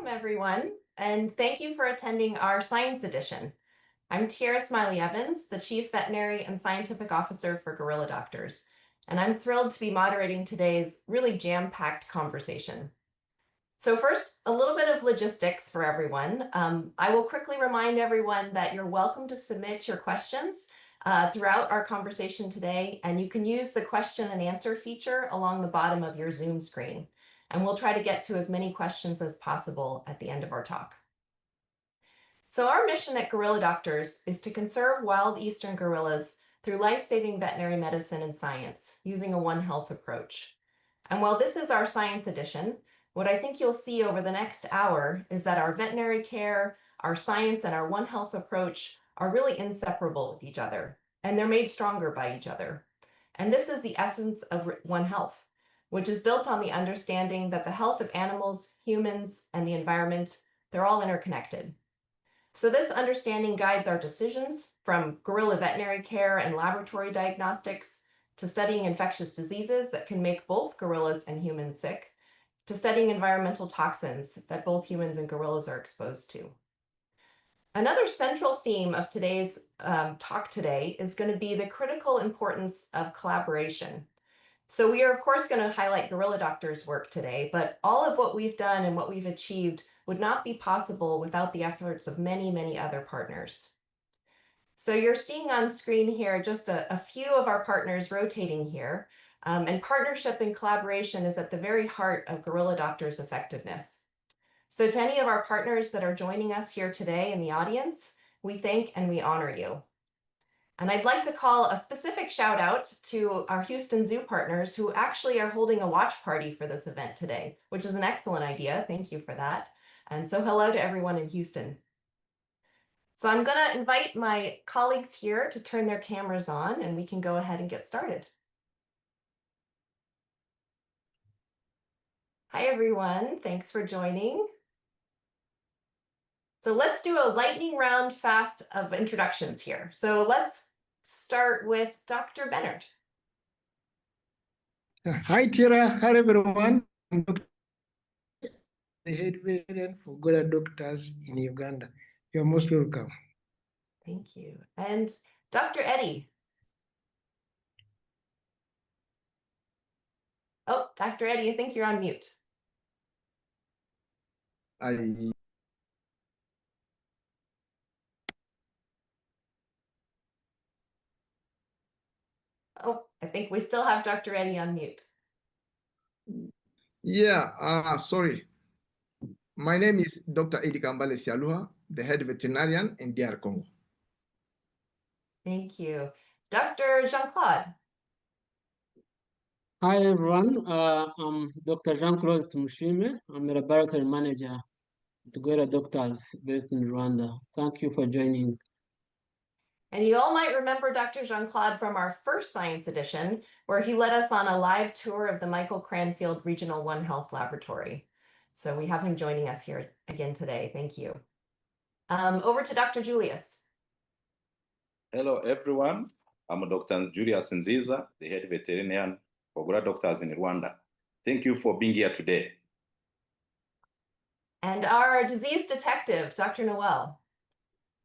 Welcome, everyone, and thank you for attending our Science Edition. I'm Tiara Smiley-Evans, the Chief Veterinary and Scientific Officer for Gorilla Doctors, and I'm thrilled to be moderating today's really jam-packed conversation. So first, a little bit of logistics for everyone. I will quickly remind everyone that you're welcome to submit your questions throughout our conversation today, and you can use the question and answer feature along the bottom of your Zoom screen. And we'll try to get to as many questions as possible at the end of our talk. So our mission at Gorilla Doctors is to conserve wild eastern gorillas through life-saving veterinary medicine and science using a One Health approach. And while this is our Science Edition, what I think you'll see over the next hour is that our veterinary care, our science, and our One Health approach are really inseparable with each other, and they're made stronger by each other. And this is the essence of One Health, which is built on the understanding that the health of animals, humans, and the environment, they're all interconnected. So this understanding guides our decisions from gorilla veterinary care and laboratory diagnostics to studying infectious diseases that can make both gorillas and humans sick, to studying environmental toxins that both humans and gorillas are exposed to. Another central theme of today's talk today is going to be the critical importance of collaboration. So we are, of course, going to highlight Gorilla Doctors' work today, but all of what we've done and what we've achieved would not be possible without the efforts of many, many other partners. So you're seeing on screen here just a few of our partners rotating here, and partnership and collaboration is at the very heart of Gorilla Doctors' effectiveness. So to any of our partners that are joining us here today in the audience, we thank and we honor you. And I'd like to call a specific shout out to our Houston Zoo partners who actually are holding a watch party for this event today, which is an excellent idea. Thank you for that. And so hello to everyone in Houston. So I'm going to invite my colleagues here to turn their cameras on and we can go ahead and get started. Hi, everyone. Thanks for joining. So let's do a lightning round fast of introductions here. So let's start with Dr. Bennard. Hi, Tira. Hi, everyone. I'm the head veterinarian for Gorilla Doctors in Uganda. You're most welcome. Thank you. And Dr. Eddie. Oh, Dr. Eddie, I think you're on mute. Oh, I think we still have Dr. Eddie on mute. Yeah, sorry. My name is Dr. Eddie Kambale Sialuha, the head veterinarian in DR Congo. Thank you. Dr. Jean-Claude. Hi, everyone. I'm Dr. Jean-Claude Tumushime. I'm a laboratory manager at Gorilla Doctors based in Rwanda. Thank you for joining. And you all might remember Dr. Jean-Claude from our first Science Edition, where he led us on a live tour of the Michael Cranfield Regional One Health Laboratory. So we have him joining us here again today. Thank you. Over to Dr. Julius. Hello, everyone. I'm Dr. Julius Nziza, the head veterinarian for Gorilla Doctors in Rwanda. Thank you for being here today. And our disease detective, Dr. Noel.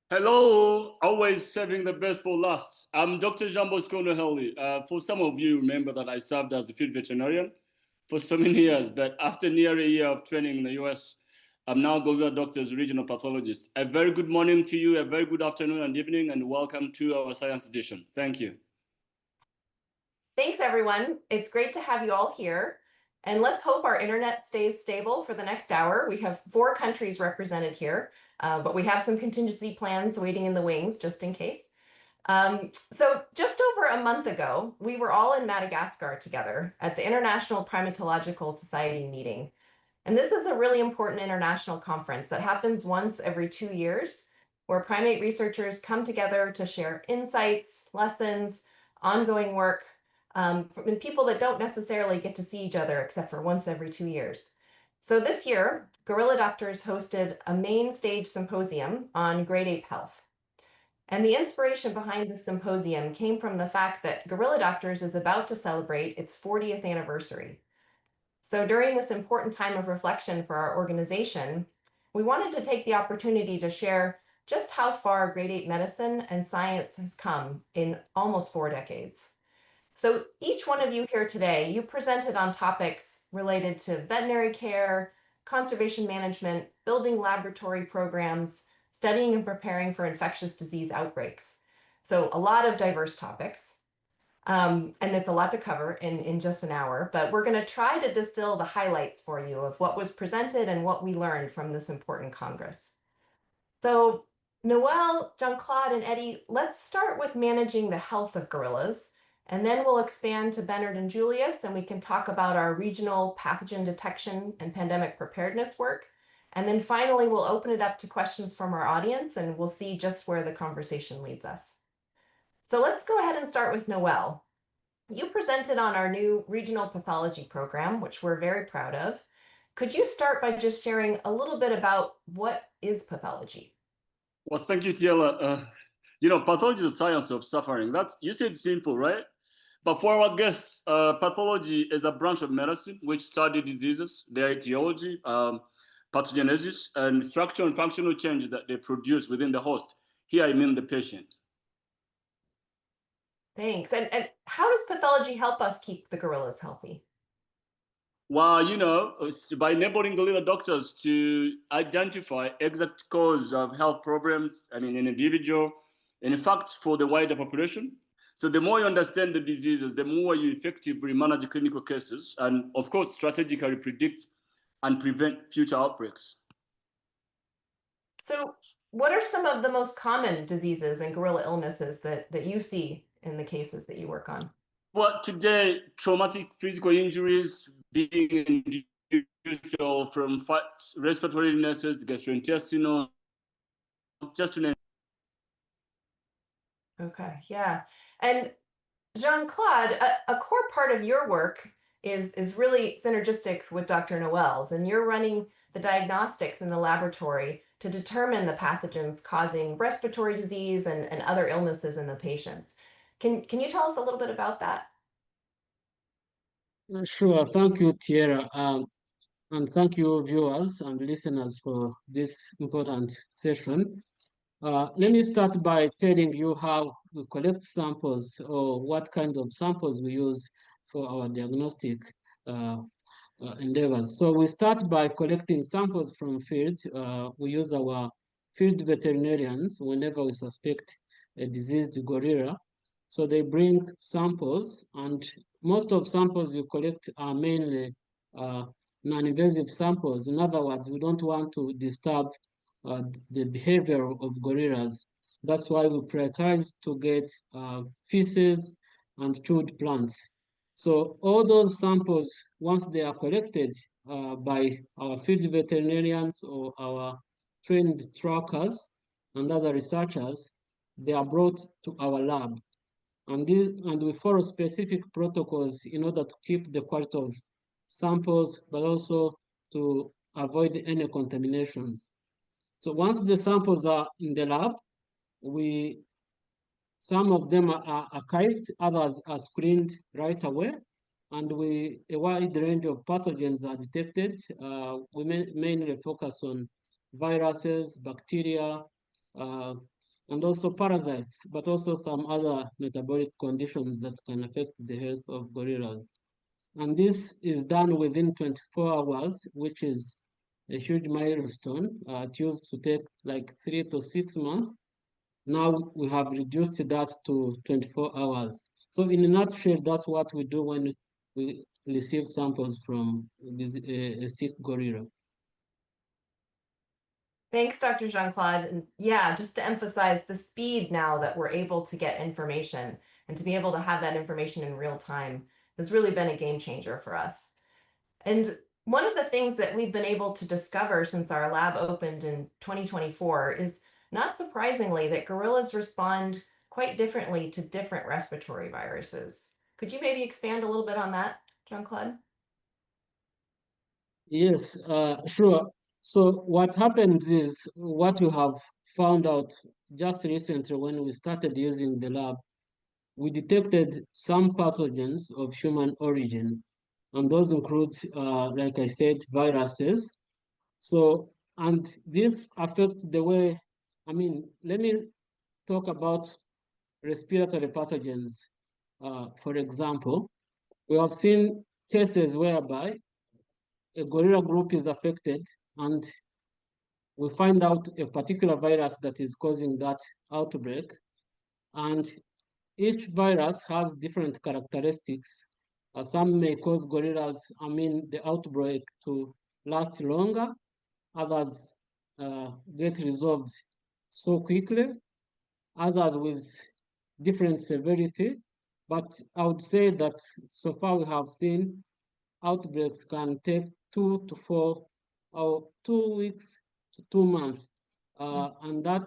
Hello, always saving the best for last. I'm Dr. Jean Bosco Noheli. For some of you, remember that I served as a field veterinarian for so many years, but after nearly a year of training in the US, I'm now Gorilla Doctors regional pathologist. A very good morning to you, a very good afternoon and evening, and welcome to our Science Edition. Thank you. Thanks, everyone. It's great to have you all here. And let's hope our internet stays stable for the next hour. We have 4 countries represented here, but we have some contingency plans waiting in the wings just in case. So just over a month ago, we were all in Madagascar together at the International Primatological Society meeting. And this is a really important international conference that happens once every 2 years, where primate researchers come together to share insights, lessons, ongoing work, from people that don't necessarily get to see each other except for once every 2 years. So this year, Gorilla Doctors hosted a main stage symposium on great ape health. And the inspiration behind the symposium came from the fact that Gorilla Doctors is about to celebrate its 40th anniversary. So during this important time of reflection for our organization, we wanted to take the opportunity to share just how far grade 8 medicine and science has come in almost 4 decades. So each one of you here today, you presented on topics related to veterinary care, conservation management, building laboratory programs, studying and preparing for infectious disease outbreaks. So a lot of diverse topics. And it's a lot to cover in just an hour, but we're going to try to distill the highlights for you of what was presented and what we learned from this important Congress. So Noel, Jean-Claude, and Eddie, let's start with managing the health of gorillas, and then we'll expand to Bernard and Julius, and we can talk about our regional pathogen detection and pandemic preparedness work. And then finally, we'll open it up to questions from our audience, and we'll see just where the conversation leads us. So let's go ahead and start with Noel. You presented on our new regional pathology program, which we're very proud of. Could you start by just sharing a little bit about what is pathology? Well, thank you, Tiela. Pathology is the science of suffering. You said simple, right? But for our guests, pathology is a branch of medicine which study diseases, their etiology, pathogenesis, and structural and functional changes that they produce within the host. Here I mean the patient. Thanks. And how does pathology help us keep the gorillas healthy? Well, it's by enabling gorilla doctors to identify exact cause of health problems, in an individual, and in fact, for the wider population. So the more you understand the diseases, the more you effectively manage clinical cases, and of course, strategically predict and prevent future outbreaks. So what are some of the most common diseases and gorilla illnesses that you see in the cases that you work on? Well, today, traumatic physical injuries being induced from respiratory illnesses, gastrointestinal, just to name. Okay, yeah. And Jean-Claude, a core part of your work is really synergistic with Dr. Noel's, and you're running the diagnostics in the laboratory to determine the pathogens causing respiratory disease and other illnesses in the patients. Can you tell us a little bit about that? Sure. Thank you, Tierra. And thank you, viewers and listeners, for this important session. Let me start by telling you how we collect samples, or what kind of samples we use for our diagnostic endeavors. So we start by collecting samples from field. We use our field veterinarians whenever we suspect a diseased gorilla. So they bring samples, and most of samples you collect are mainly non-invasive samples. In other words, we don't want to disturb the behavior of gorillas. That's why we prioritize to get feces and chewed plants. So all those samples, once they are collected by our field veterinarians or our trained trackers and other researchers, they are brought to our lab. And we follow specific protocols in order to keep the quality of samples, but also to avoid any contaminations. So once the samples are in the lab, some of them are archived, others are screened right away, and a wide range of pathogens are detected. We mainly focus on viruses, bacteria, and also parasites, but also some other metabolic conditions that can affect the health of gorillas. And this is done within 24 hours, which is a huge milestone. It used to take like 3 to 6 months. Now we have reduced that to 24 hours. So in a nutshell, that's what we do when we receive samples from a sick gorilla. Thanks, Dr. Jean-Claude. And yeah, just to emphasize the speed now that we're able to get information and to be able to have that information in real time has really been a game changer for us. And one of the things that we've been able to discover since our lab opened in 2024 is, not surprisingly, that gorillas respond quite differently to different respiratory viruses. Could you maybe expand a little bit on that, Jean-Claude? Yes, sure. So what happens is, what we have found out just recently when we started using the lab, we detected some pathogens of human origin, and those include, like I said, viruses. So And this affects the way, let me talk about respiratory pathogens. For example, we have seen cases whereby a gorilla group is affected and we find out a particular virus that is causing that outbreak. And each virus has different characteristics. Some may cause gorillas, the outbreak to last longer. Others get resolved so quickly. Others with different severity. But I would say that so far we have seen outbreaks can take 2 to 4 or 2 weeks to 2 months. And that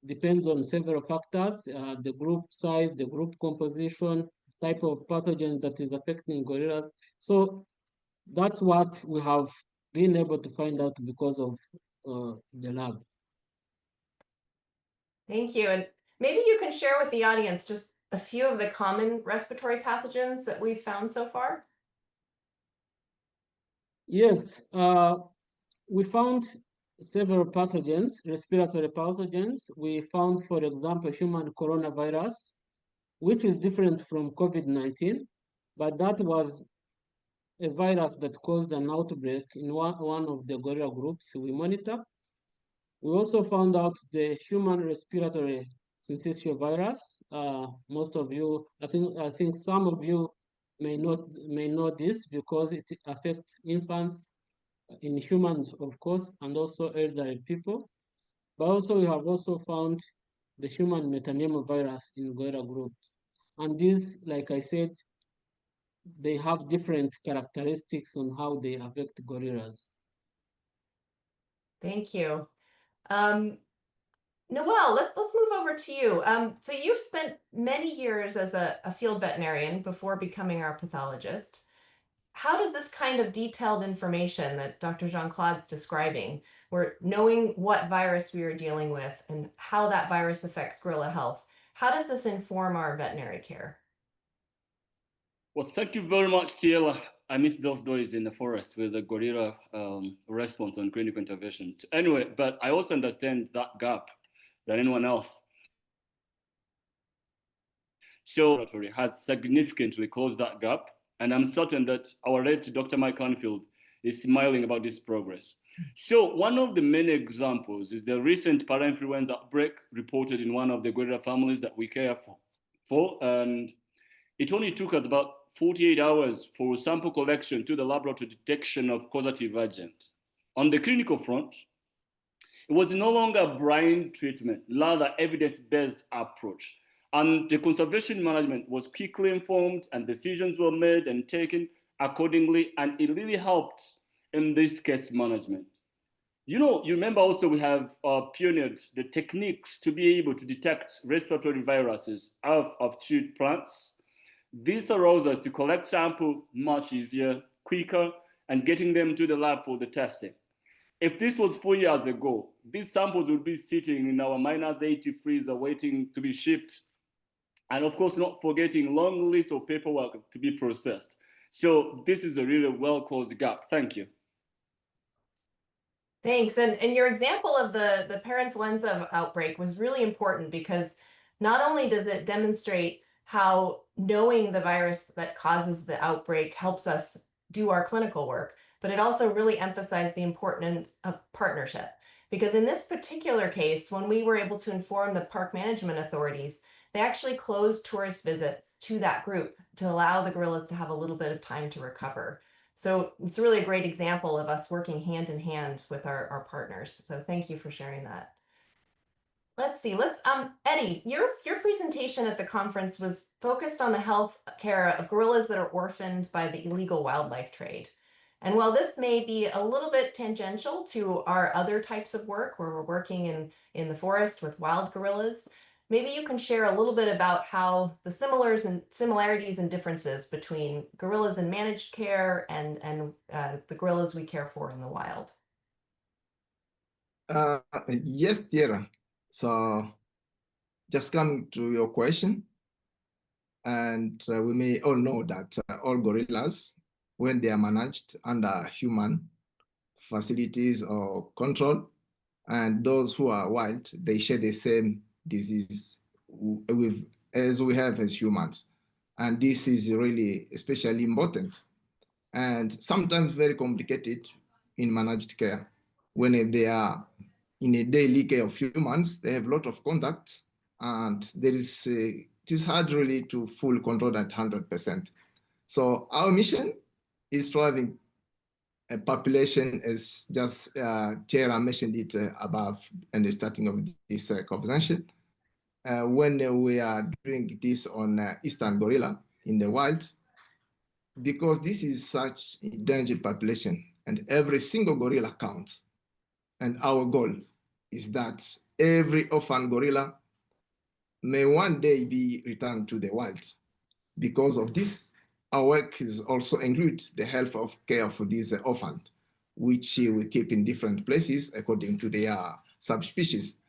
depends on several factors, the group size, the group composition, type of pathogen that is affecting gorillas. So that's what we have been able to find out because of the lab. Thank you. And maybe you can share with the audience just a few of the common respiratory pathogens that we've found so far. Yes, we found several pathogens, respiratory pathogens. We found, for example, human coronavirus, which is different from COVID-19, but that was a virus that caused an outbreak in one of the gorilla groups we monitor. We also found out the human respiratory syncytial virus. Most of you, I think some of you may know this because it affects infants in humans, of course, and also elderly people. But also we have also found the human metapneumovirus in gorilla groups. And these, like I said, they have different characteristics on how they affect gorillas. Thank you. Noel, let's move over to you. So you've spent many years as a field veterinarian before becoming our pathologist. How does this kind of detailed information that Dr. Jean-Claude's describing, where knowing what virus we are dealing with and how that virus affects gorilla health, how does this inform our veterinary care? Well, thank you very much, Tiela. I miss those days in the forest with the gorilla response on clinical intervention. Anyway, but I also understand that gap than anyone else. So has significantly closed that gap, and I'm certain that our late Dr. Mike Canfield is smiling about this progress. So one of the many examples is the recent parainfluenza outbreak reported in one of the gorilla families that we care for, and it only took us about 48 hours for sample collection to the laboratory detection of causative agents. On the clinical front, it was no longer a blind treatment, rather evidence-based approach. And the conservation management was quickly informed and decisions were made and taken accordingly, and it really helped in this case management. You remember also we have pioneered the techniques to be able to detect respiratory viruses of chewed plants. This allows us to collect samples much easier, quicker, and getting them to the lab for the testing. If this was 4 years ago, these samples would be sitting in our -80 freezer waiting to be shipped. And of course, not forgetting long lists of paperwork to be processed. So this is a really well-closed gap. Thank you. Thanks. And your example of the parainfluenza outbreak was really important because not only does it demonstrate how knowing the virus that causes the outbreak helps us do our clinical work, but it also really emphasized the importance of partnership. Because in this particular case, when we were able to inform the park management authorities, they actually closed tourist visits to that group to allow the gorillas to have a little bit of time to recover. So it's really a great example of us working hand in hand with our partners. So thank you for sharing that. Let's see, Eddie, your presentation at the conference was focused on the health care of gorillas that are orphaned by the illegal wildlife trade. And while this may be a little bit tangential to our other types of work where we're working in the forest with wild gorillas, maybe you can share a little bit about how the similarities and differences between gorillas in managed care and the gorillas we care for in the wild. Yes, Tierra. So just coming to your question, and we may all know that all gorillas, when they are managed under human facilities or control. And those who are wild, they share the same disease as we have as humans. And this is really especially important and sometimes very complicated in managed care. When they are in a daily care of humans, they have a lot of contact, and it is hard really to full control at 100%. So our mission is driving a population, as just Tara mentioned it above and the starting of this conversation. When we are doing this on eastern gorilla in the wild, because this is such a endangered population and every single gorilla counts. And our goal is that every orphan gorilla may one day be returned to the wild. Because of this, our work is also include the health of care for these orphans, which we keep in different places according to their subspecies.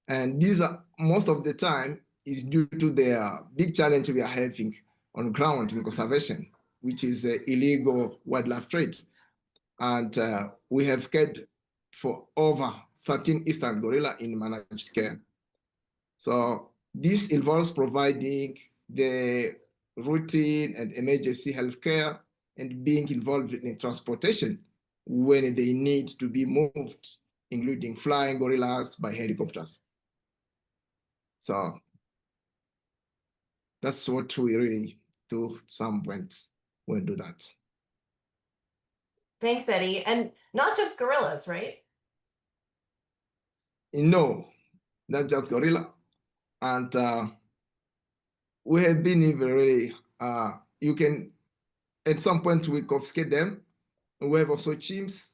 And these are most of the time is due to the big challenge we are having on ground in conservation, which is illegal wildlife trade. And we have cared for over 13 eastern gorilla in managed care. So this involves providing the routine and emergency health care and being involved in transportation when they need to be moved, including flying gorillas by helicopters. So that's what we really do some points when we do that. Thanks, Eddie. And not just gorillas, right? No, not just gorilla. And we have been even really, you can, at some point we confiscate them. We have also chimps.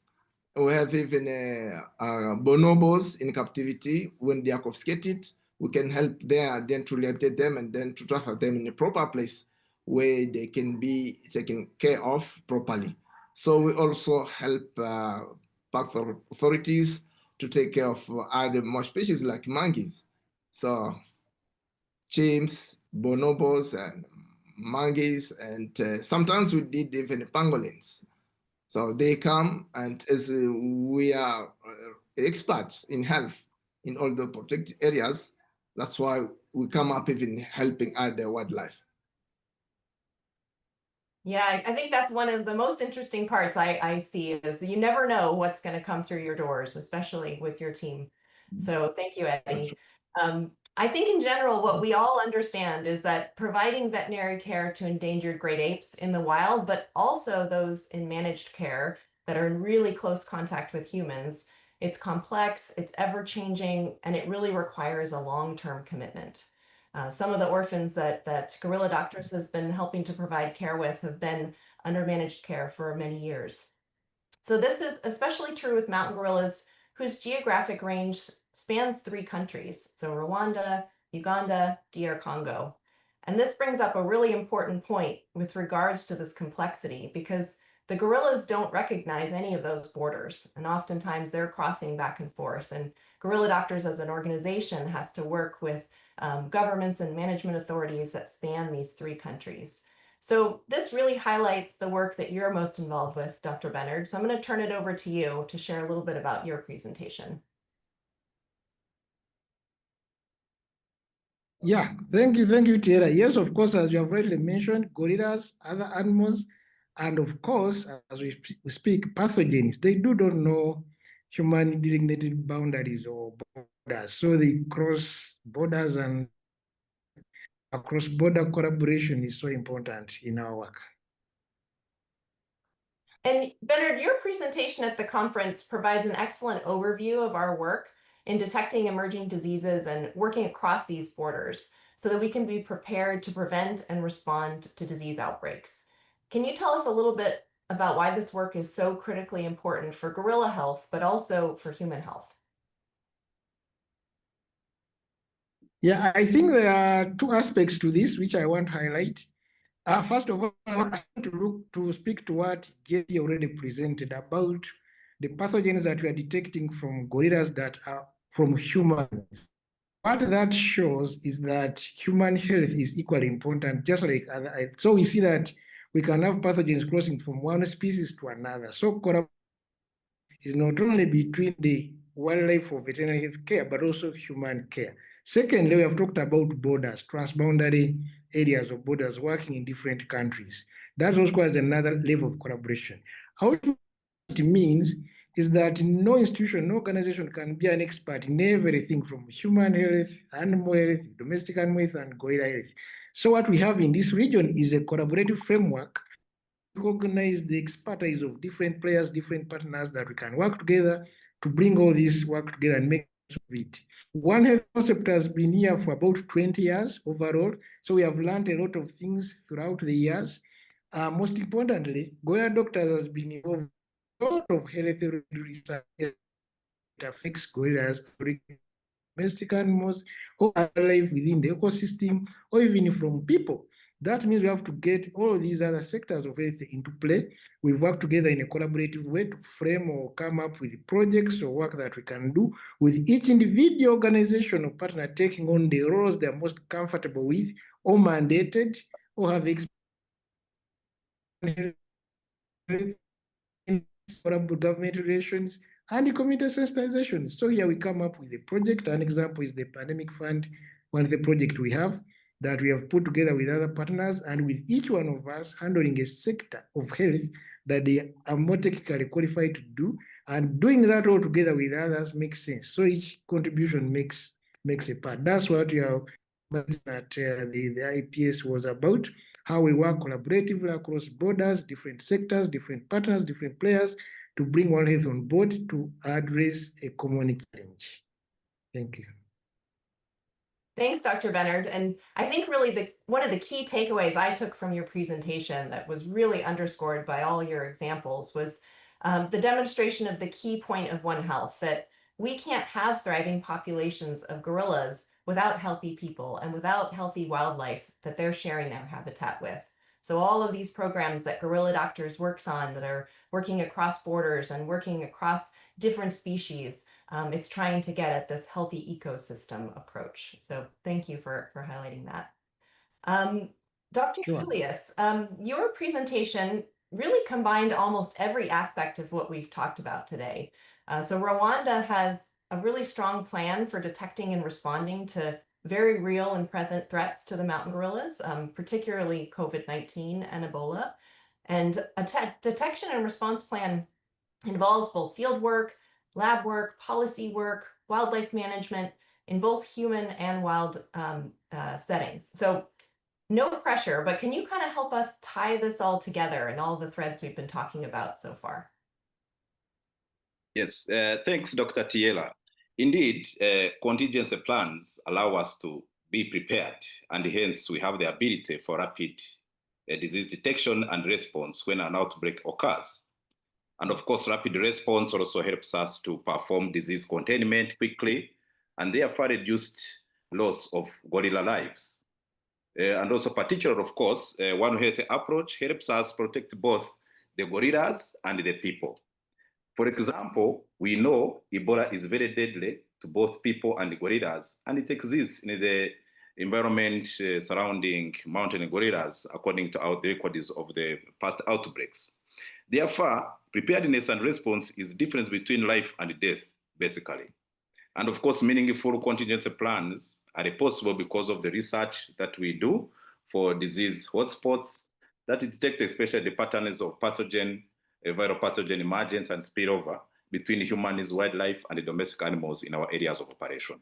We have even bonobos in captivity. When they are confiscated, we can help them, then to rehabilitate them and then to transfer them in a proper place where they can be taken care of properly. So we also help park authorities to take care of other more species like monkeys. So chimps, bonobos, and monkeys, and sometimes we did even pangolins. So they come, and as we are experts in health in all the protected areas, that's why we come up even helping other wildlife. Yeah, I think that's one of the most interesting parts I see is you never know what's going to come through your doors, especially with your team. So thank you, Eddie. I think in general, what we all understand is that providing veterinary care to endangered great apes in the wild, but also those in managed care that are in really close contact with humans, it's complex, it's ever-changing, and it really requires a long-term commitment. Some of the orphans that Gorilla Doctors has been helping to provide care with have been under managed care for many years. So this is especially true with mountain gorillas whose geographic range spans 3 countries. So Rwanda, Uganda, DR Congo. And this brings up a really important point with regards to this complexity because the gorillas don't recognize any of those borders. And oftentimes they're crossing back and forth. And Gorilla Doctors as an organization has to work with governments and management authorities that span these 3 countries. So this really highlights the work that you're most involved with, Dr. Bennard. So I'm going to turn it over to you to share a little bit about your presentation. Yeah, thank you, Tara. Yes, of course, as you have already mentioned, gorillas, other animals, and of course, as we speak, pathogens, they don't know human designated boundaries or borders. So they cross borders, and cross-border collaboration is so important in our work. And Bernard, your presentation at the conference provides an excellent overview of our work in detecting emerging diseases and working across these borders so that we can be prepared to prevent and respond to disease outbreaks. Can you tell us a little bit about why this work is so critically important for gorilla health, but also for human health? Yeah, I think there are 2 aspects to this which I want to highlight. First of all, I want to speak to what Jesse already presented about the pathogens that we are detecting from gorillas that are from humans. What that shows is that human health is equally important, just like other. So we see that we can have pathogens crossing from one species to another. So is not only between the wildlife or veterinary health care, but also human care. Secondly, we have talked about borders, transboundary areas of borders working in different countries. That also requires another level of collaboration. How it means is that no institution, no organization can be an expert in everything from human health, animal health, domestic animal health, and gorilla health. So what we have in this region is a collaborative framework to recognize the expertise of different players, different partners that we can work together to bring all this work together and make it. One health concept has been here for about 20 years overall. So we have learned a lot of things throughout the years. Most importantly, Gorilla Doctors has been involved in a lot of health research that affects gorillas, domestic animals, or life within the ecosystem, or even from people. That means we have to get all of these other sectors of health into play. We've worked together in a collaborative way to frame or come up with projects or work that we can do, with each individual organization or partner taking on the roles they're most comfortable with, or mandated, or have experience government relations and community sensitization. So here we come up with a project. An example is the Pandemic Fund, one of the projects we have that we have put together with other partners, and with each one of us handling a sector of health that they are more technically qualified to do, and doing that all together with others makes sense. So each contribution makes a part. That's what we are that the IPS was about, how we work collaboratively across borders, different sectors, different partners, different players to bring One Health on board to address a common challenge. Thank you. Thanks, Dr. Bernard. And I think really one of the key takeaways I took from your presentation that was really underscored by all your examples was the demonstration of the key point of One Health, that we can't have thriving populations of gorillas without healthy people and without healthy wildlife that they're sharing their habitat with. So all of these programs that Gorilla Doctors works on that are working across borders and working across different species, it's trying to get at this healthy ecosystem approach. So thank you for highlighting that. Dr. Sure. Julius, your presentation really combined almost every aspect of what we've talked about today. So Rwanda has a really strong plan for detecting and responding to very real and present threats to the mountain gorillas, particularly COVID-19 and Ebola. And a detection and response plan involves both field work, lab work, policy work, wildlife management in both human and wild settings. So no pressure, but can you kind of help us tie this all together and all the threads we've been talking about so far? Yes, thanks, Dr. Tiela. Indeed, contingency plans allow us to be prepared, and hence we have the ability for rapid disease detection and response when an outbreak occurs. And of course, rapid response also helps us to perform disease containment quickly and therefore reduced loss of gorilla lives. And also particularly, of course, One Health approach helps us protect both the gorillas and the people. For example, we know Ebola is very deadly to both people and gorillas, and it exists in the environment surrounding mountain gorillas, according to the records of the past outbreaks. Therefore, preparedness and response is the difference between life and death, basically. And of course, meaningful contingency plans are possible because of the research that we do for disease hotspots that detect especially the patterns of pathogen, viral pathogen emergence and spillover between humans, wildlife, and the domestic animals in our areas of operation.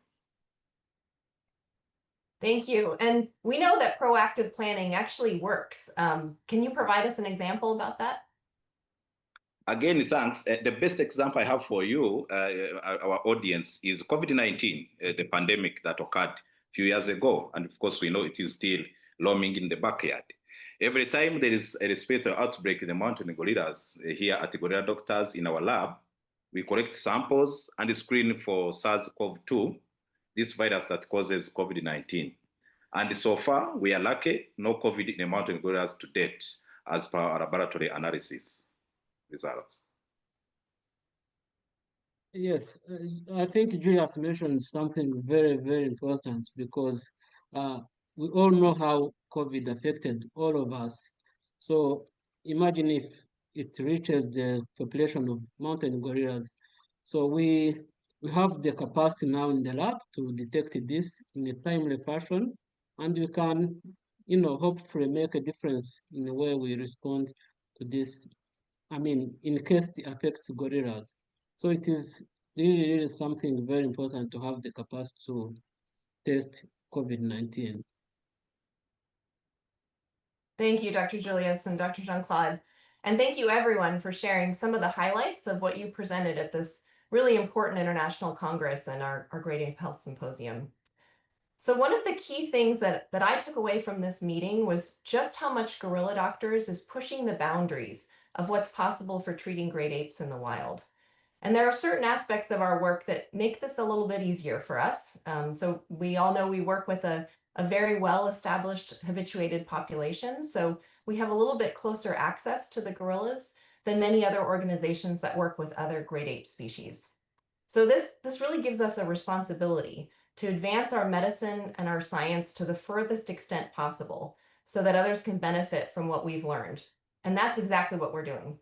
Thank you. And we know that proactive planning actually works. Can you provide us an example about that? Again, thanks. The best example I have for you, our audience, is COVID-19, the pandemic that occurred a few years ago. And of course, we know it is still roaming in the backyard. Every time there is a respiratory outbreak in the mountain gorillas, here at the Gorilla Doctors in our lab, we collect samples and screen for SARS-CoV-2, this virus that causes COVID-19. And so far, we are lucky, no COVID in the mountain gorillas to date, as per our laboratory analysis results. Yes, I think Julius mentioned something very, very important, because we all know how COVID affected all of us. So imagine if it reaches the population of mountain gorillas. So we have the capacity now in the lab to detect this in a timely fashion, and we can, hopefully make a difference in the way we respond to this. I mean, in case it affects gorillas. So it is really, really something very important to have the capacity to test COVID-19. Thank you, Dr. Julius and Dr. Jean-Claude. And thank you everyone for sharing some of the highlights of what you presented at this really important international congress and our Grade A Health Symposium. So one of the key things that I took away from this meeting was just how much Gorilla Doctors is pushing the boundaries of what's possible for treating great apes in the wild. And there are certain aspects of our work that make this a little bit easier for us. So we all know we work with a very well-established habituated population. So we have a little bit closer access to the gorillas than many other organizations that work with other great ape species. So this really gives us a responsibility to advance our medicine and our science to the furthest extent possible so that others can benefit from what we've learned. And that's exactly what we're doing.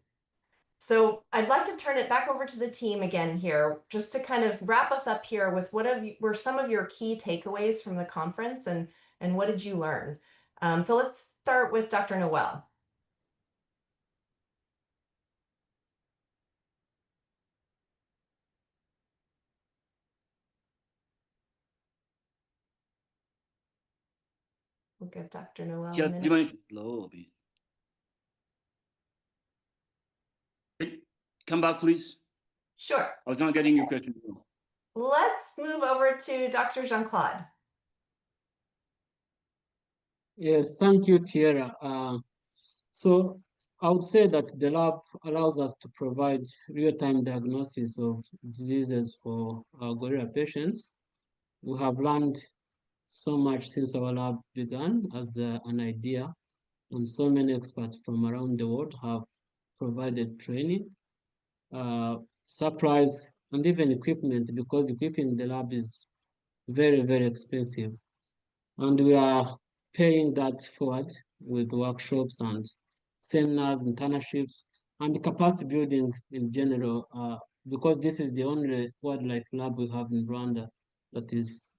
So I'd like to turn it back over to the team again here, just to kind of wrap us up here with what were some of your key takeaways from the conference and what did you learn? So let's start with Dr. Noel. We'll give Dr. Noel a minute. Do you mind? Low a bit. Come back, please. Sure. I was not getting your question. Let's move over to Dr. Jean-Claude. Yes, thank you, Tierra. So I would say that the lab allows us to provide real-time diagnosis of diseases for our gorilla patients. We have learned so much since our lab began as an idea, and so many experts from around the world have provided training, supplies, and even equipment, because equipping the lab is very, very expensive. And we are paying that forward with workshops and seminars, internships, and capacity building in general, because this is the only wildlife lab we have in Rwanda that is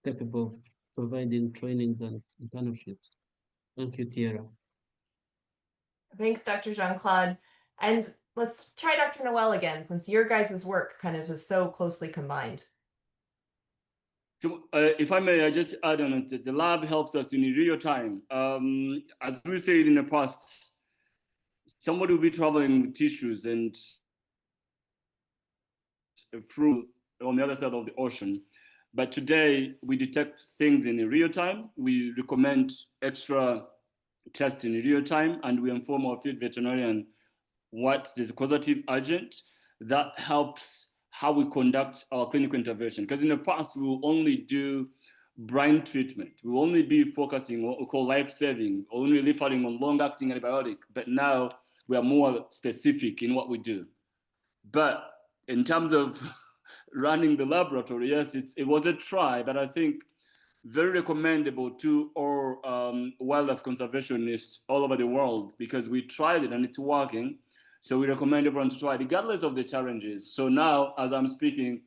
capable of providing trainings and internships. Thank you, Tierra. Thanks, Dr. Jean-Claude. And let's try Dr. Noel again, since your guys' work kind of is so closely combined. So, if I may, I just add on it. The lab helps us in real time. As we said in the past, somebody will be traveling with tissues and through on the other side of the ocean. But today we detect things in real time. We recommend extra tests in real time, and we inform our field veterinarian what is a causative agent. That helps how we conduct our clinical intervention. Because in the past, we will only do brain treatment. We will only be focusing on what we call life-saving, only referring on long-acting antibiotic. But now we are more specific in what we do. But in terms of running the laboratory, yes, it was a try, but I think very recommendable to our wildlife conservationists all over the world, because we tried it and it's working. So we recommend everyone to try it, regardless of the challenges. So now, as I'm speaking,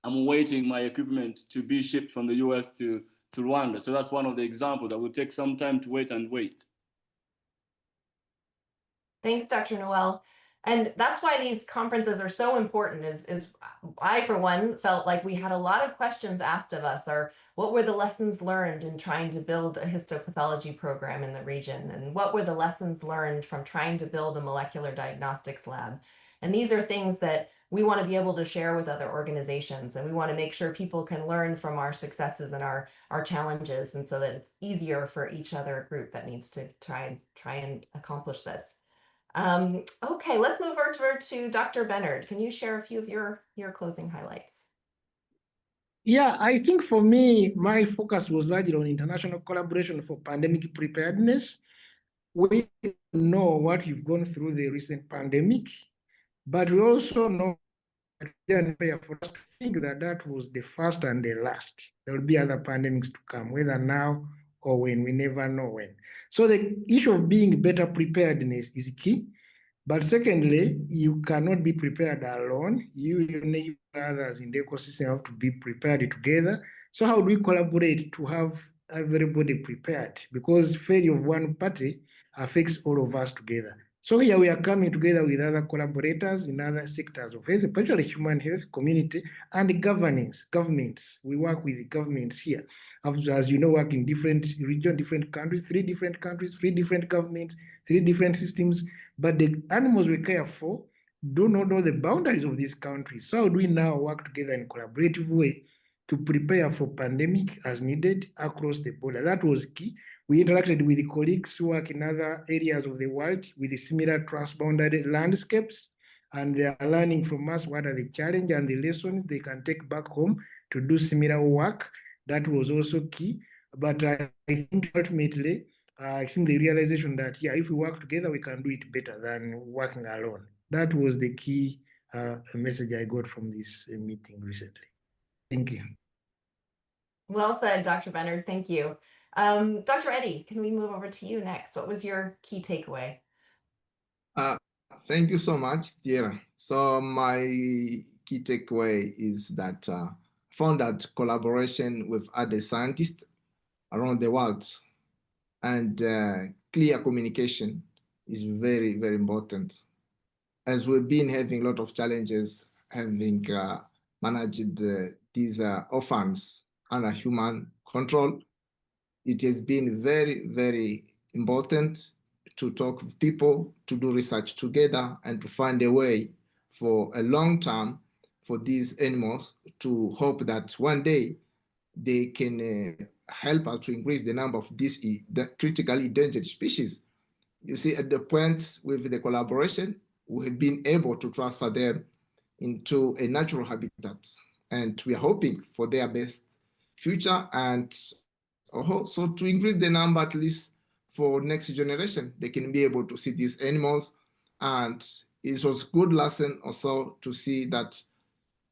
I'm waiting my equipment to be shipped from the US to Rwanda. So that's one of the examples that will take some time to wait. Thanks, Dr. Noel. And that's why these conferences are so important, is I, for one, felt like we had a lot of questions asked of us, or what were the lessons learned in trying to build a histopathology program in the region? And what were the lessons learned from trying to build a molecular diagnostics lab? And these are things that we want to be able to share with other organizations, and we want to make sure people can learn from our successes and our challenges, and so that it's easier for each other group that needs to try and accomplish this. Okay, let's move over to Dr. Bernard. Can you share a few of your closing highlights? Yeah, I think for me, my focus was largely on international collaboration for pandemic preparedness. We know what we've gone through the recent pandemic, but we also know that for us to think that that was the first and the last. There will be other pandemics to come, whether now or when, we never know when. So the issue of being better preparedness is key. But secondly, you cannot be prepared alone. You need others in the ecosystem have to be prepared together. So how do we collaborate to have everybody prepared? Because failure of one party affects all of us together. So here we are coming together with other collaborators in other sectors of health, especially human health, community, and governments. We work with the governments here. As you know, work in different regions, different countries, three different governments, three different systems. But the animals we care for do not know the boundaries of these countries. So how do we now work together in a collaborative way to prepare for pandemic as needed across the border? That was key. We interacted with the colleagues who work in other areas of the world with the similar transboundary landscapes, and they are learning from us what are the challenges and the lessons they can take back home to do similar work. That was also key. But I think ultimately, I think the realization that, yeah, if we work together, we can do it better than working alone. That was the key message I got from this meeting recently. Thank you. Well said, Dr. Bennard. Thank you. Dr. Eddy, can we move over to you next? What was your key takeaway? Thank you so much, Tierra. So my key takeaway is that I found that collaboration with other scientists around the world and clear communication is very, very important. As we've been having a lot of challenges having managed these orphans under human control, it has been very, very important to talk with people, to do research together, and to find a way for a long term for these animals to hope that one day they can help us to increase the number of these critically endangered species. You see, at the point with the collaboration, we have been able to transfer them into a natural habitat, and we are hoping for their best future and also to increase the number at least for next generation. They can be able to see these animals, and it was good lesson also to see that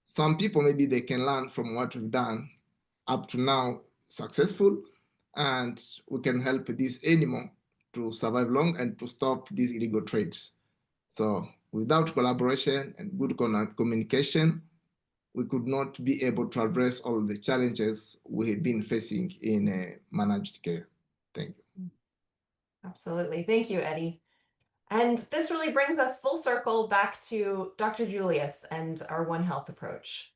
some people maybe they can learn from what we've done up to now successful, and we can help this animal to survive long and to stop these illegal trades. So without collaboration and good communication, we could not be able to address all the challenges we have been facing in managed care. Thank you. Absolutely. Thank you, Eddy. And this really brings us full circle back to Dr. Julius and our One Health approach.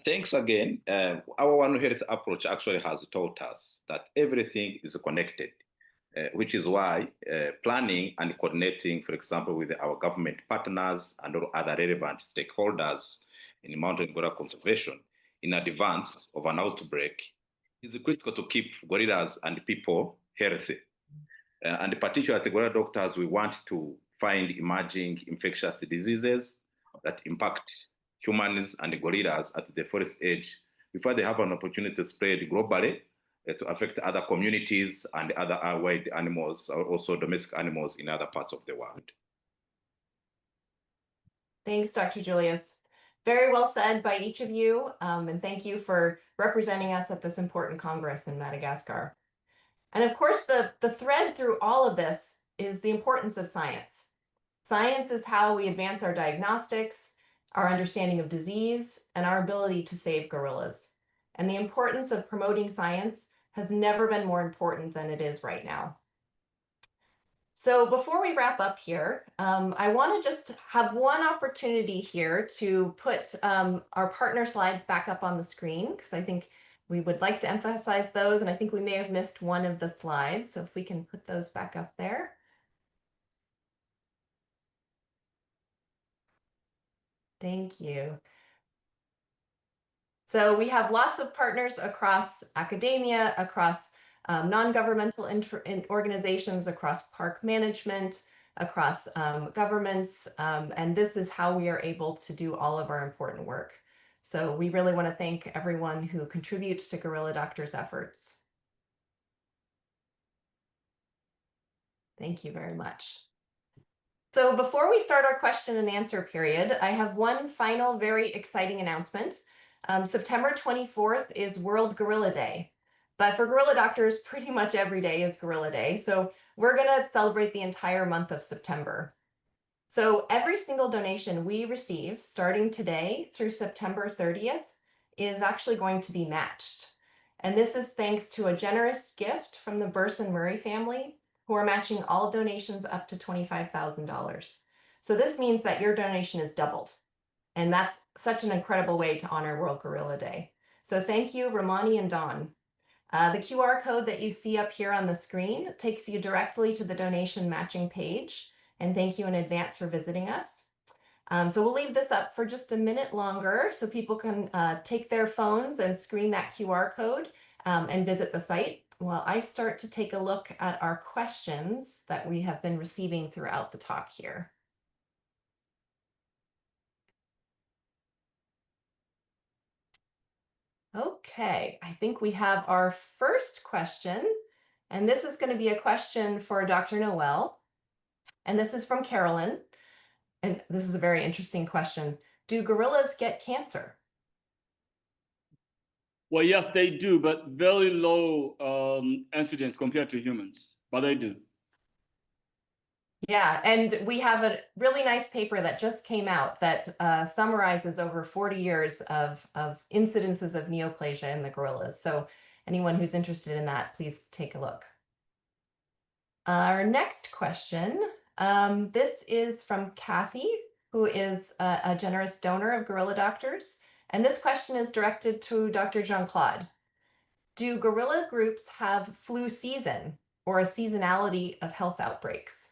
Thanks again. Our One Health approach actually has taught us that everything is connected, which is why planning and coordinating, for example, with our government partners and all other relevant stakeholders in mountain gorilla conservation in advance of an outbreak is critical to keep gorillas and people healthy. And particularly gorilla doctors, we want to find emerging infectious diseases that impact humans and gorillas at the forest edge before they have an opportunity to spread globally to affect other communities and other wild animals, or also domestic animals in other parts of the world. Thanks, Dr. Julius. Very well said by each of you, and thank you for representing us at this important Congress in Madagascar. And of course, the thread through all of this is the importance of science. Science is how we advance our diagnostics, our understanding of disease, and our ability to save gorillas. And the importance of promoting science has never been more important than it is right now. So before we wrap up here, I want to just have one opportunity here to put our partner slides back up on the screen, because I think we would like to emphasize those, and I think we may have missed one of the slides. So if we can put those back up there. Thank you. So we have lots of partners across academia, across non-governmental organizations, across park management, across governments, and this is how we are able to do all of our important work. So we really want to thank everyone who contributes to Gorilla Doctor's efforts. Thank you very much. So before we start our question and answer period, I have one final very exciting announcement. September 24th is World Gorilla Day. But for Gorilla Doctors, pretty much every day is Gorilla Day. So we're going to celebrate the entire month of September. So every single donation we receive starting today through September 30th is actually going to be matched. And this is thanks to a generous gift from the Burson Murray family, who are matching all donations up to $25,000. So this means that your donation is doubled. And that's such an incredible way to honor World Gorilla Day. So thank you, Ramani and Dawn. The QR code that you see up here on the screen takes you directly to the donation matching page. And thank you in advance for visiting us. So we'll leave this up for just a minute longer so people can take their phones and screen that QR code and visit the site while I start to take a look at our questions that we have been receiving throughout the talk here. Okay, I think we have our first question, and this is going to be a question for Dr. Noel, and this is from Carolyn, and this is a very interesting question. Do gorillas get cancer? Well, yes, they do, but very low incidence compared to humans, but they do. Yeah, and we have a really nice paper that just came out that summarizes over 40 years of incidences of neoplasia in the gorillas. So anyone who's interested in that, please take a look. Our next question, this is from Kathy, who is a generous donor of Gorilla Doctors. And this question is directed to Dr. Jean-Claude. Do gorilla groups have flu season or a seasonality of health outbreaks?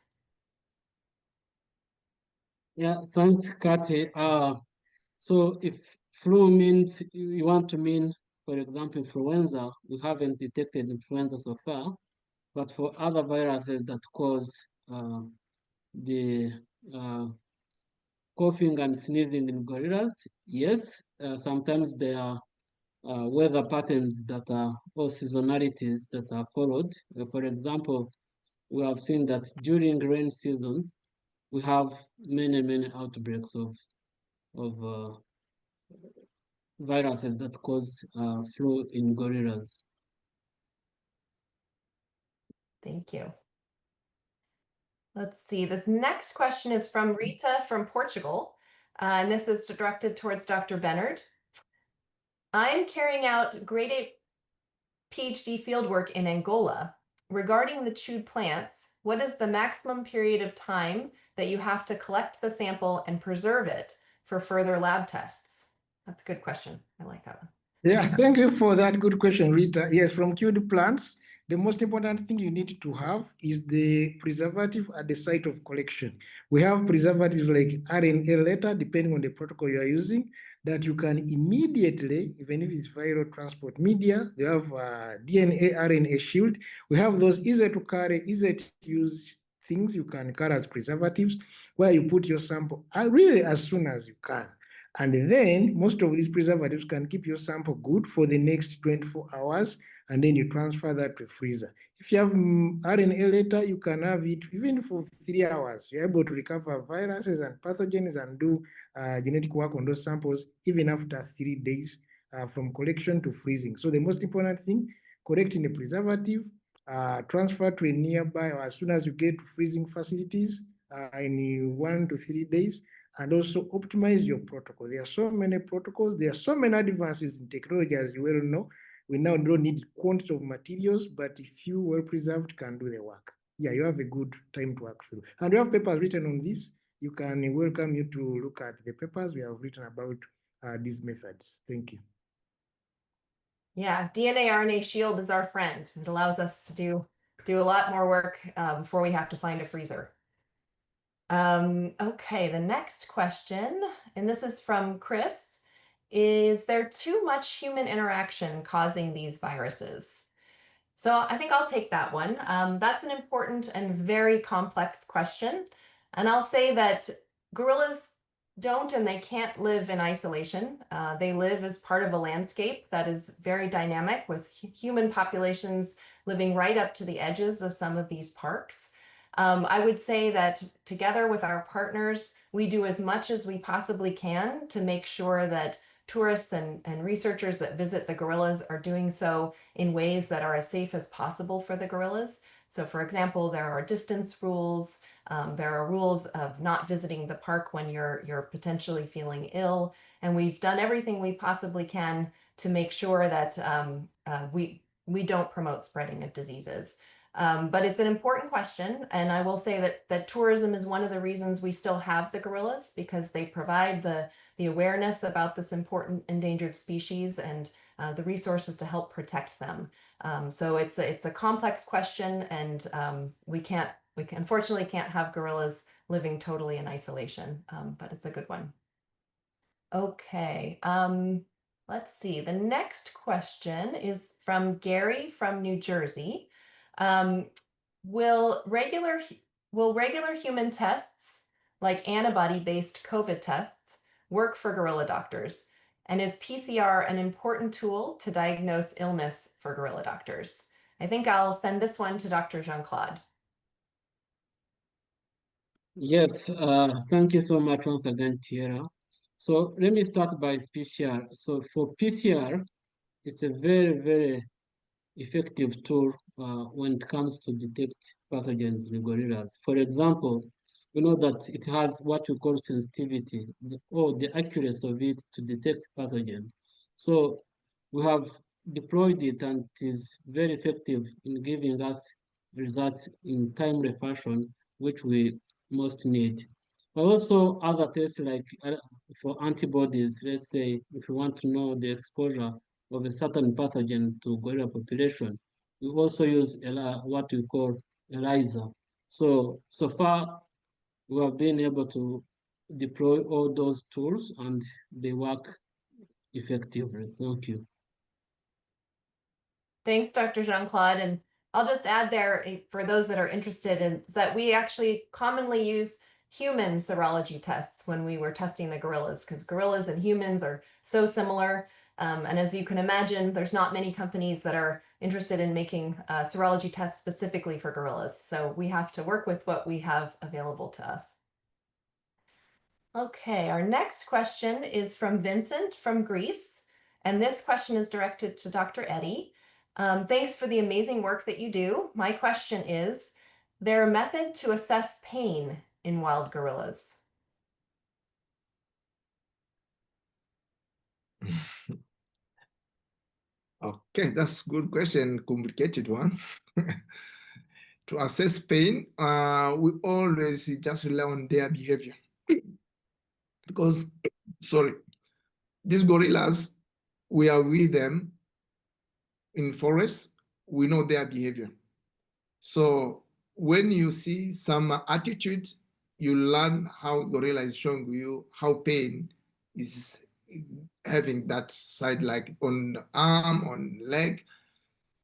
Yeah, thanks, Kati. So if flu means you want to mean, for example, influenza, we haven't detected influenza so far, but for other viruses that cause the coughing and sneezing in gorillas, yes, sometimes there are weather patterns that are, or seasonalities that are followed. For example, we have seen that during rain seasons, we have many outbreaks of viruses that cause flu in gorillas. Thank you. Let's see, this next question is from Rita from Portugal, and this is directed towards Dr. Bennard. I'm carrying out grade 8 PhD fieldwork in Angola. Regarding the chewed plants, what is the maximum period of time that you have to collect the sample and preserve it for further lab tests? That's a good question. I like that one. Yeah, thank you for that good question, Rita. Yes, from cured plants, the most important thing you need to have is the preservative at the site of collection. We have preservatives like RNA letter, depending on the protocol you are using, that you can immediately, even if it's viral transport media, they have DNA, RNA shield. We have those easy to carry, easy to use things you can carry as preservatives, where you put your sample really as soon as you can. And then most of these preservatives can keep your sample good for the next 24 hours, and then you transfer that to a freezer. If you have RNA later, you can have it even for 3 hours. You're able to recover viruses and pathogens and do genetic work on those samples even after 3 days from collection to freezing. So the most important thing, collecting the preservative, transfer to a nearby, or as soon as you get to freezing facilities in 1 to 3 days, and also optimize your protocol. There are so many protocols. There are so many advances in technology, as you well know. We now don't need quantity of materials, but if you well preserved can do the work. Yeah, you have a good time to work through. And we have papers written on this. You can welcome you to look at the papers we have written about these methods. Thank you. Yeah, DNA RNA shield is our friend. It allows us to do a lot more work before we have to find a freezer. Okay, the next question, and this is from Chris. Is there too much human interaction causing these viruses? So I think I'll take that one. That's an important and very complex question. And I'll say that gorillas don't and they can't live in isolation. They live as part of a landscape that is very dynamic, with human populations living right up to the edges of some of these parks. I would say that together with our partners, we do as much as we possibly can to make sure that tourists and researchers that visit the gorillas are doing so in ways that are as safe as possible for the gorillas. So for example, there are distance rules. There are rules of not visiting the park when you're potentially feeling ill. And we've done everything we possibly can to make sure that we don't promote spreading of diseases. But it's an important question, and I will say that tourism is one of the reasons we still have the gorillas, because they provide the awareness about this important endangered species and the resources to help protect them. So it's a complex question, and we unfortunately can't have gorillas living totally in isolation, but it's a good one. Okay. Let's see. The next question is from Gary from New Jersey. Will regular human tests like antibody-based COVID tests work for gorilla doctors? And is PCR an important tool to diagnose illness for gorilla doctors? I think I'll send this one to Dr. Jean-Claude. Yes, thank you so much once again, Tierra. So let me start by PCR. So for PCR, it's a very, very effective tool when it comes to detect pathogens in gorillas. For example, we know that it has what we call sensitivity, or the accuracy of it to detect pathogen. So we have deployed it, and it is very effective in giving us results in timely fashion, which we most need. But also other tests like for antibodies, let's say if you want to know the exposure of a certain pathogen to gorilla population, we also use what we call ELISA. So far, we have been able to deploy all those tools, and they work effectively. Thank you. Thanks, Dr. Jean-Claude. And I'll just add there, for those that are interested, is that we actually commonly use human serology tests when we were testing the gorillas, because gorillas and humans are so similar. And as you can imagine, there's not many companies that are interested in making serology tests specifically for gorillas. So we have to work with what we have available to us. Okay, our next question is from Vincent from Greece. And this question is directed to Dr. Eddy. Thanks for the amazing work that you do. My question is there a method to assess pain in wild gorillas? Okay, that's a good question, complicated one. To assess pain, we always just rely on their behavior. Because, sorry, these gorillas, we are with them in forests, we know their behavior. So when you see some attitude, you learn how gorilla is showing you how pain is having that side, like on arm, on leg.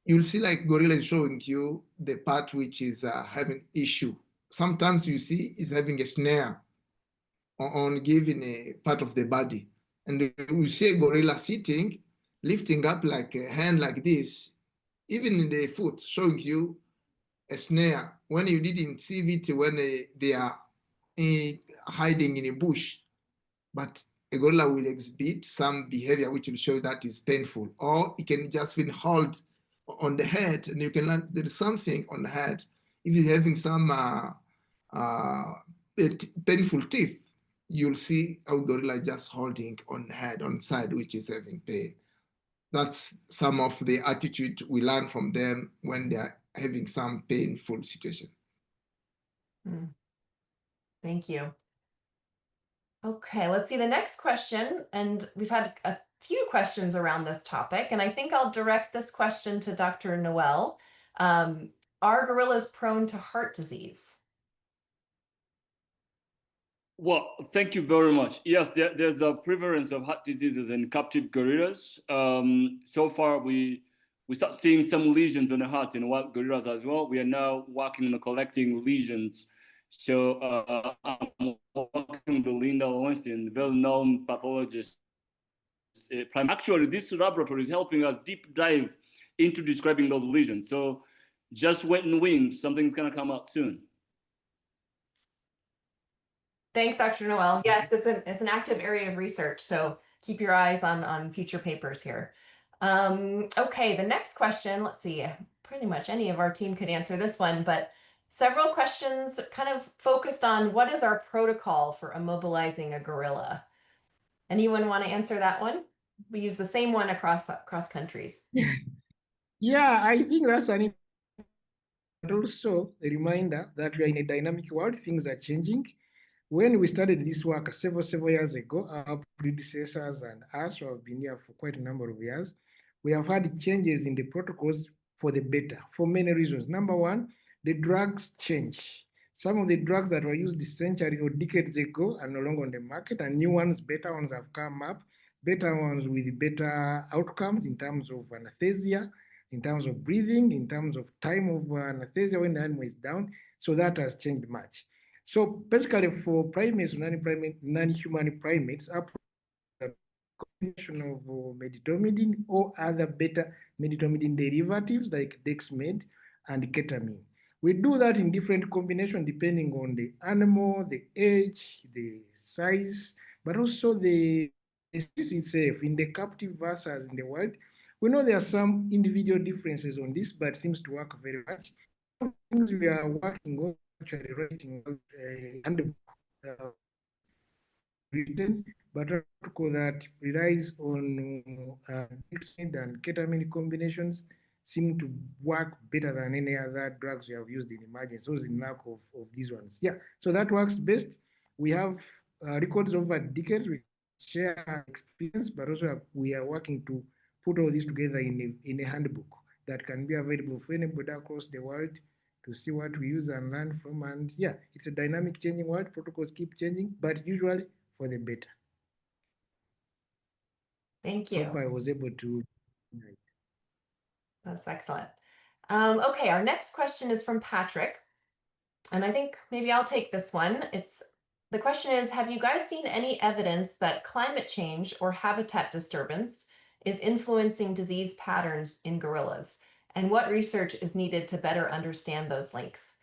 You'll see like gorilla is showing you the part which is having issue. Sometimes you see is having a snare on giving a part of the body. And you see a gorilla sitting, lifting up like a hand like this, even in the foot, showing you a snare when you didn't see it when they are hiding in a bush. But a gorilla will exhibit some behavior which will show that is painful, or it can just be hold on the head, and you can learn there is something on the head. If it's having some painful teeth, you'll see a gorilla just holding on the head, on the side, which is having pain. That's some of the attitude we learn from them when they are having some painful situation. Thank you. Okay, let's see the next question. And we've had a few questions around this topic, and I think I'll direct this question to Dr. Noel. Are gorillas prone to heart disease? Well, thank you very much. Yes, there's a prevalence of heart diseases in captive gorillas. So far, we start seeing some lesions on the heart in wild gorillas as well. We are now working on collecting lesions. So I'm working with Linda Lowenstein, well-known pathologist. Actually, this laboratory is helping us deep dive into describing those lesions. So just wait and wait, something's gonna come out soon. Thanks, Dr. Noel. Yes, it's an active area of research. So keep your eyes on future papers here. Okay, the next question, let's see, pretty much any of our team could answer this one, but several questions kind of focused on what is our protocol for immobilizing a gorilla? Anyone want to answer that one? We use the same one across countries. Yeah, I think that's an but also a reminder that we are in a dynamic world, things are changing. When we started this work several years ago, our predecessors and us who have been here for quite a number of years, we have had changes in the protocols for the better, for many reasons. Number one, the drugs change. Some of the drugs that were used centuries or decades ago are no longer on the market, and new ones, better ones have come up, better ones with better outcomes in terms of anesthesia, in terms of breathing, in terms of time of anesthesia when the animal is down. So that has changed much. So basically for primates, non-human primates, a combination of medetomidine or other beta medetomidine derivatives like dexmed and ketamine. We do that in different combinations depending on the animal, the age, the size, but also the species itself in the captive versus in the wild. We know there are some individual differences on this, but seems to work very much. Things we are working on, actually writing and written, but a protocol that relies on dexmed and ketamine combinations seem to work better than any other drugs we have used in emergency, those in lack of these ones. Yeah, so that works best. We have records over decades. We share our experience, but also we are working to put all this together in a handbook that can be available for anybody across the world to see what we use and learn from. And yeah, it's a dynamic changing world. Protocols keep changing, but usually for the better. Thank you. Hope I was able to. That's excellent. Okay, our next question is from Patrick. And I think maybe I'll take this one. The question is, have you guys seen any evidence that climate change or habitat disturbance is influencing disease patterns in gorillas? And what research is needed to better understand those links?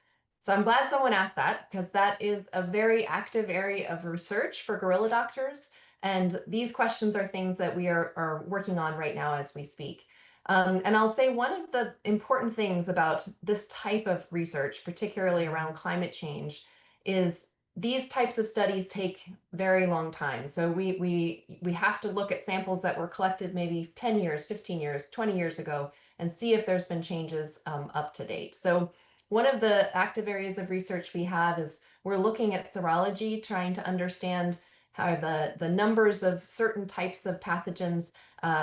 So I'm glad someone asked that, because that is a very active area of research for gorilla doctors. And these questions are things that we are working on right now as we speak. And I'll say one of the important things about this type of research, particularly around climate change, is these types of studies take very long time. So we have to look at samples that were collected maybe 10 years, 15 years, 20 years ago, and see if there's been changes up to date. So one of the active areas of research we have is we're looking at serology, trying to understand how the numbers of certain types of pathogens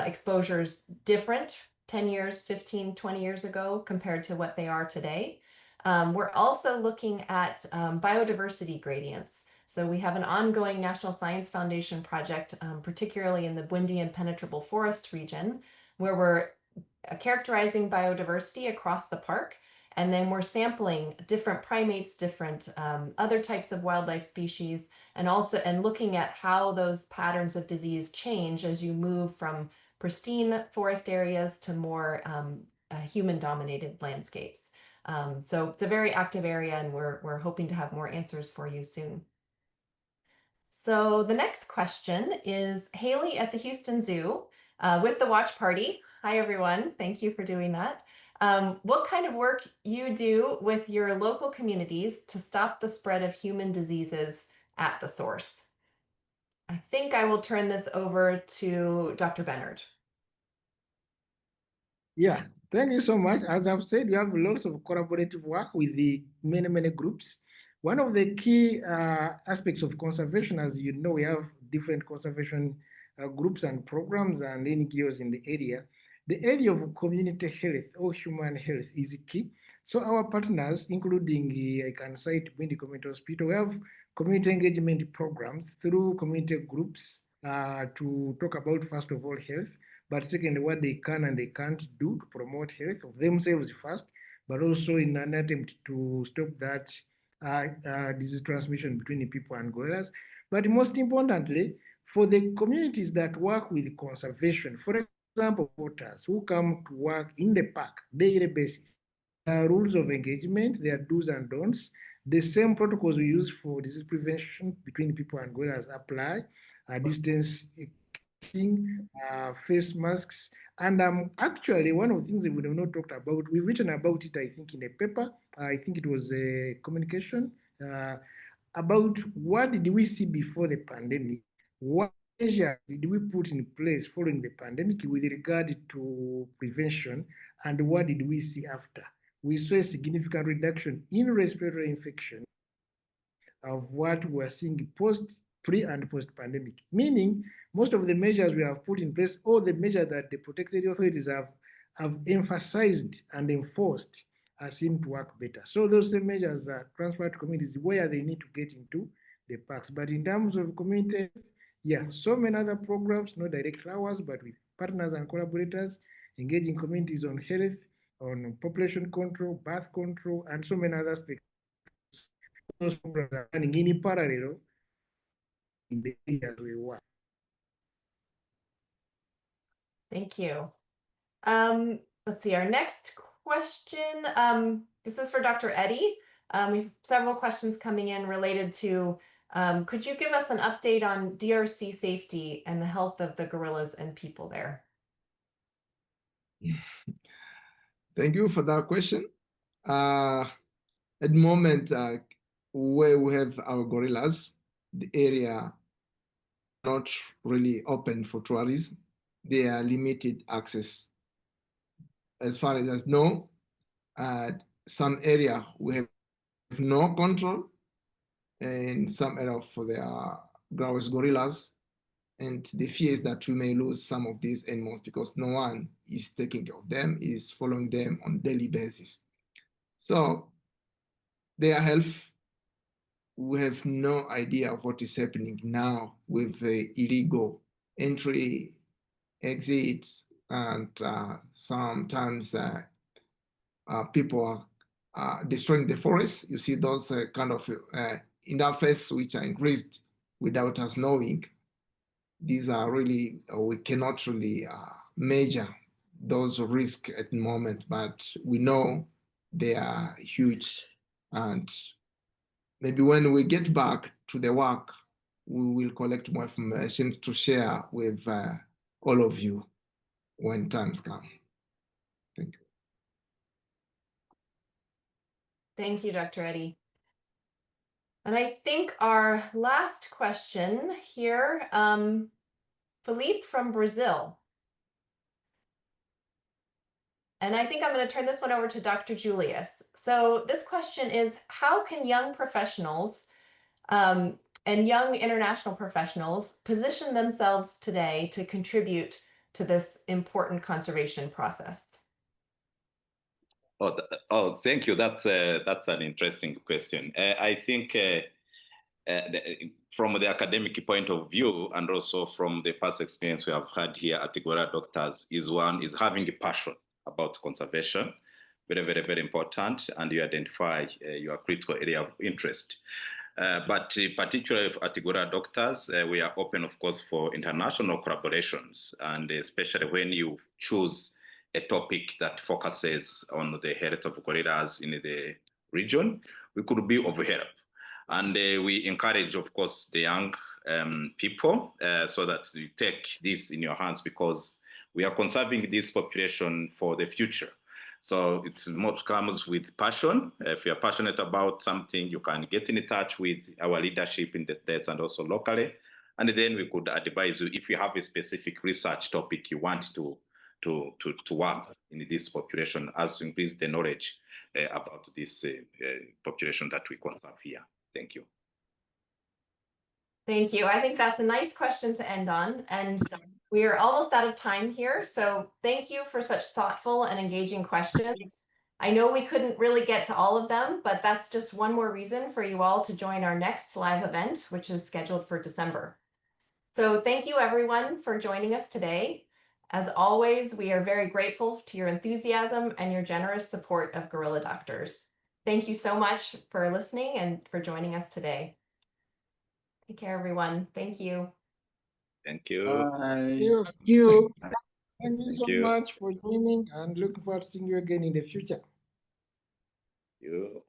exposures different 10 years, 15, 20 years ago compared to what they are today. We're also looking at biodiversity gradients. So we have an ongoing National Science Foundation project, particularly in the Bwindi impenetrable forest region, where we're characterizing biodiversity across the park. And then we're sampling different primates, different other types of wildlife species, and looking at how those patterns of disease change as you move from pristine forest areas to more human-dominated landscapes. So it's a very active area, and we're hoping to have more answers for you soon. So the next question is Haley at the Houston Zoo with the watch party. Hi, everyone. Thank you for doing that. What kind of work you do with your local communities to stop the spread of human diseases at the source? I think I will turn this over to Dr. Bernard. Yeah, thank you so much. As I've said, we have lots of collaborative work with the many groups. One of the key aspects of conservation, as you know, we have different conservation groups and programs and NGOs in the area. The area of community health or human health is key. So our partners, including I can cite Bwindi Community Hospital, we have community engagement programs through community groups to talk about, first of all, health, but second, what they can and they can't do to promote health of themselves first, but also in an attempt to stop that disease transmission between the people and gorillas. But most importantly, for the communities that work with conservation, for example, voters who come to work in the park daily basis, there are rules of engagement, there are do's and don'ts. The same protocols we use for disease prevention between people and gorillas apply. Distance face masks. And actually, one of the things that we have not talked about, we've written about it, I think, in a paper. I think it was a communication about what did we see before the pandemic? What measures did we put in place following the pandemic with regard to prevention? And what did we see after? We saw a significant reduction in respiratory infection of what we're seeing pre and post-pandemic, meaning most of the measures we have put in place, all the measures that the protected authorities have emphasized and enforced seem to work better. So those same measures are transferred to communities where they need to get into the parks. But in terms of community, yeah, so many other programs, no direct flowers, but with partners and collaborators, engaging communities on health, on population control, birth control, and so many other aspects. Those programs are running in parallel in the areas we work. Thank you. Let's see, our next question. This is for Dr. Eddy. We have several questions coming in related to, could you give us an update on DRC safety and the health of the gorillas and people there? Thank you for that question. At the moment, where we have our gorillas, the area not really open for tourism. They are limited access. As far as I know, some area we have no control, and some area for the grouse gorillas. And the fear is that we may lose some of these animals because no one is taking care of them, is following them on a daily basis. So their health, we have no idea of what is happening now with the illegal entry, exit, and sometimes people are destroying the forest. You see those kind of interface which are increased without us knowing. These are really, we cannot really measure those risks at the moment, but we know they are huge. And maybe when we get back to the work, we will collect more information to share with all of you when times come. Thank you. Thank you, Dr. Eddy. And I think our last question here, Philippe from Brazil. And I think I'm going to turn this one over to Dr. Julius. So this question is, how can young professionals and young international professionals position themselves today to contribute to this important conservation process? Thank you. That's an interesting question. I think from the academic point of view, and also from the past experience we have had here at the Gorilla Doctors, is having a passion about conservation. Very, very, very important. And you identify your critical area of interest. But particularly at the Gorilla Doctors, we are open, of course, for international collaborations, and especially when you choose a topic that focuses on the health of gorillas in the region, we could be of help. And we encourage, of course, the young people so that you take this in your hands, because we are conserving this population for the future. So it comes with passion. If you're passionate about something, you can get in touch with our leadership in the States and also locally. And then we could advise you if you have a specific research topic you want to work in this population, as to increase the knowledge about this population that we conserve here. Thank you. Thank you. I think that's a nice question to end on. And we are almost out of time here. So thank you for such thoughtful and engaging questions. I know we couldn't really get to all of them, but that's just one more reason for you all to join our next live event, which is scheduled for December. So thank you everyone for joining us today. As always, we are very grateful to your enthusiasm and your generous support of Gorilla Doctors. Thank you so much for listening and for joining us today. Take care, everyone. Thank you. Thank you. Bye. Thank you. Thank Thank you Thank so you. much for joining, and looking forward to seeing you again in the future. You.